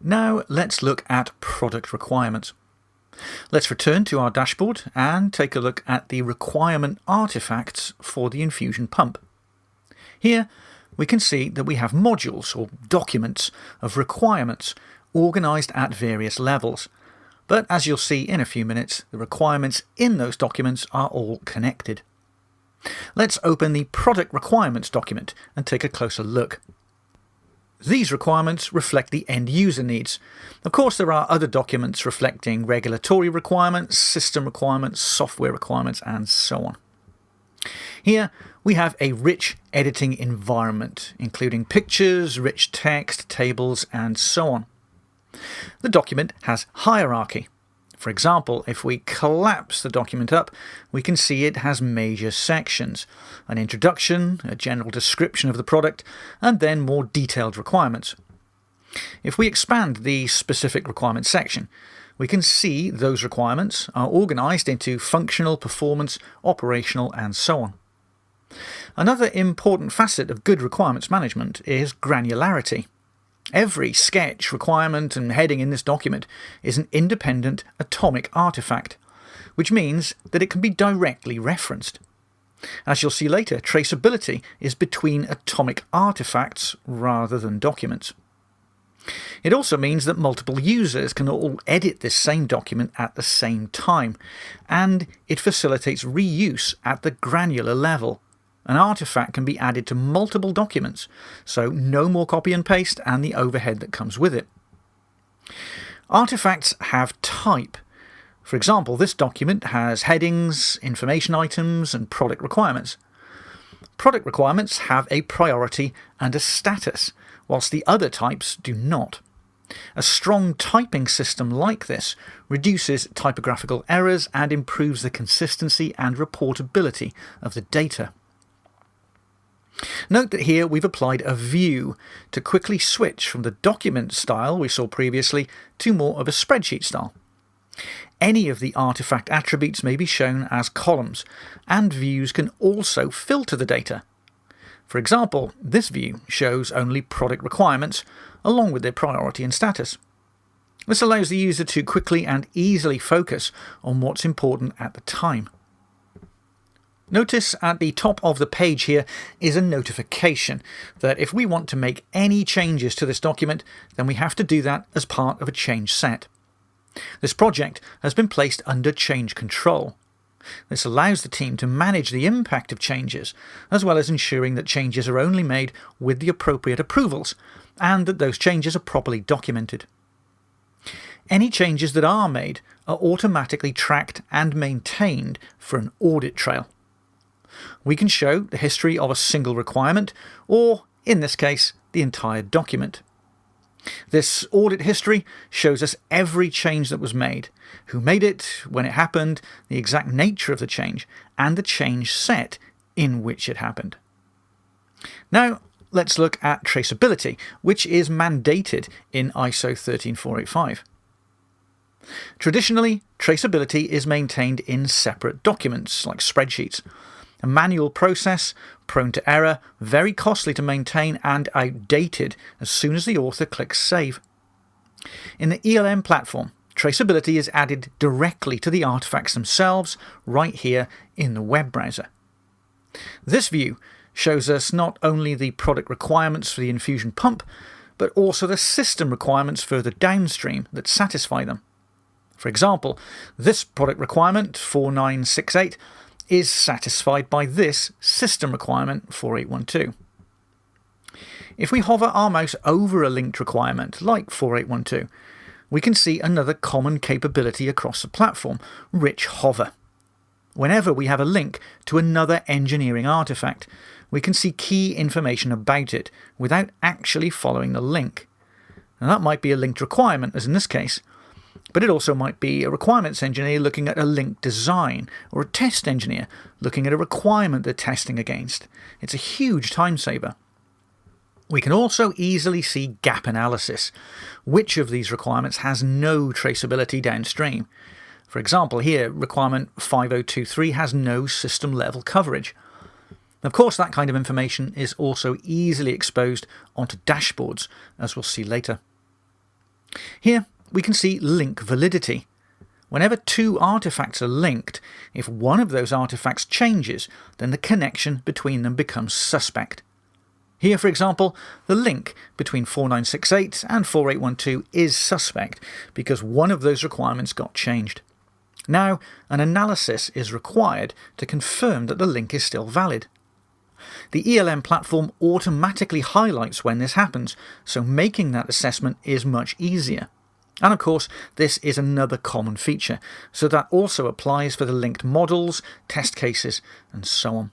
Now let's look at product requirements. Let's return to our dashboard and take a look at the requirement artifacts for the infusion pump. Here we can see that we have modules or documents of requirements organised at various levels. But as you'll see in a few minutes, the requirements in those documents are all connected. Let's open the product requirements document and take a closer look. These requirements reflect the end user needs. Of course, there are other documents reflecting regulatory requirements, system requirements, software requirements, and so on. Here we have a rich editing environment, including pictures, rich text, tables, and so on. The document has hierarchy. For example, if we collapse the document up, we can see it has major sections: an introduction, a general description of the product, and then more detailed requirements. If we expand the specific requirement section, we can see those requirements are organised into functional, performance, operational, and so on. Another important facet of good requirements management is granularity. Every sketch, requirement and heading in this document is an independent atomic artifact, which means that it can be directly referenced. As you'll see later, traceability is between atomic artifacts rather than documents. It also means that multiple users can all edit this same document at the same time, and it facilitates reuse at the granular level. An artifact can be added to multiple documents, so no more copy and paste and the overhead that comes with it. Artifacts have type. For example, this document has headings, information items, and product requirements. Product requirements have a priority and a status, whilst the other types do not. A strong typing system like this reduces typographical errors and improves the consistency and reportability of the data. Note that here we've applied a view to quickly switch from the document style we saw previously to more of a spreadsheet style. Any of the artifact attributes may be shown as columns, and views can also filter the data. For example, this view shows only product requirements along with their priority and status. This allows the user to quickly and easily focus on what's important at the time. Notice at the top of the page here is a notification that if we want to make any changes to this document, then we have to do that as part of a change set. This project has been placed under change control. This allows the team to manage the impact of changes, as well as ensuring that changes are only made with the appropriate approvals, and that those changes are properly documented. Any changes that are made are automatically tracked and maintained for an audit trail. We can show the history of a single requirement, or, in this case, the entire document. This audit history shows us every change that was made, who made it, when it happened, the exact nature of the change, and the change set in which it happened. Now, let's look at traceability, which is mandated in ISO 13485. Traditionally, traceability is maintained in separate documents, like spreadsheets. A manual process, prone to error, very costly to maintain, and outdated as soon as the author clicks Save. In the ELM platform, traceability is added directly to the artifacts themselves, right here in the web browser. This view shows us not only the product requirements for the infusion pump, but also the system requirements further downstream that satisfy them. For example, this product requirement, 4968, is satisfied by this system requirement, 4812. If we hover our mouse over a linked requirement, like 4812, we can see another common capability across the platform, rich hover. Whenever we have a link to another engineering artifact, we can see key information about it without actually following the link. Now, that might be a linked requirement, as in this case, but it also might be a requirements engineer looking at a linked design, or a test engineer looking at a requirement they're testing against. It's a huge time saver. We can also easily see gap analysis. Which of these requirements has no traceability downstream? For example, here, requirement 5023 has no system level coverage. Of course, that kind of information is also easily exposed onto dashboards, as we'll see later. Here we can see link validity. Whenever two artifacts are linked, if one of those artifacts changes, then the connection between them becomes suspect. Here, for example, the link between 4968 and 4812 is suspect because one of those requirements got changed. Now, an analysis is required to confirm that the link is still valid. The ELM platform automatically highlights when this happens, so making that assessment is much easier. And of course, this is another common feature, so that also applies for the linked models, test cases, and so on.